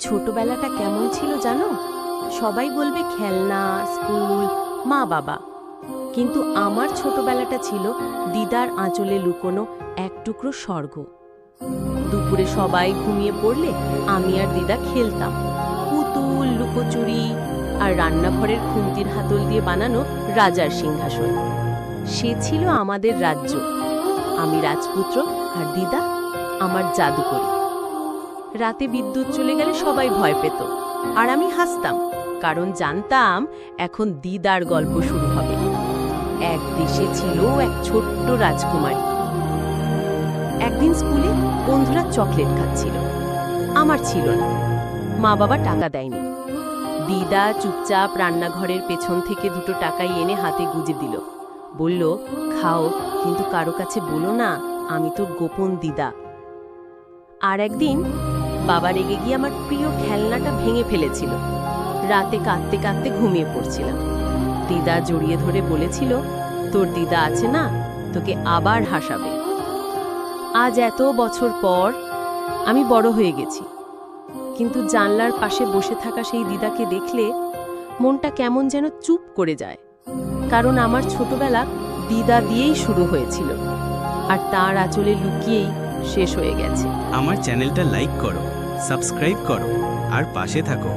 ছোটবেলাটা কেমন ছিল জানো? সবাই বলবে খেলনা, স্কুল, মা বাবা। কিন্তু আমার ছোটবেলাটা ছিল দিদার আঁচলে লুকোনো এক টুকরো স্বর্গ। দুপুরে সবাই ঘুমিয়ে পড়লে আমি আর দিদা খেলতাম পুতুল, লুকোচুরি আর রান্নাঘরের খুন্তির হাতল দিয়ে বানানো রাজার সিংহাসন। সে ছিল আমাদের রাজ্য। আমি রাজপুত্র আর দিদা আমার জাদুকরী। রাতে বিদ্যুৎ চলে গেলে সবাই ভয় পেত, আর আমি হাসতাম, কারণ জানতাম এখন দিদার গল্প শুরু হবে। এক দেশে ছিল এক ছোট্ট রাজকুমারী। একদিন স্কুলে বন্ধুরা চকলেট খাচ্ছিল, আমার ছিল না। মা বাবা টাকা দেয়নি। দিদা চুপচাপ রান্নাঘরের পেছন থেকে 2 টাকাই এনে হাতে গুজে দিল। বলল, খাও, কিন্তু কারো কাছে বলো না, আমি তোর গোপন দিদা। আর একদিন বাবা রেগে গিয়ে আমার প্রিয় খেলনাটা ভেঙে ফেলেছিল। রাতে কাঁদতে কাঁদতে ঘুমিয়ে পড়ছিলাম। দিদা জড়িয়ে ধরে বলেছিল, তোর দিদা আছে না, তোকে আবার হাসাবে। আজ এত বছর পর আমি বড় হয়ে গেছি, কিন্তু জানলার পাশে বসে থাকা সেই দিদাকে দেখলে মনটা কেমন যেন চুপ করে যায়। কারণ আমার ছোটবেলা দিদা দিয়েই শুরু হয়েছিল, আর তার আঁচলে লুকিয়েই শেষ হয়ে গেছে। আমার চ্যানেলটা লাইক করো, সাবস্ক্রাইব করো আর পাশে থাকো।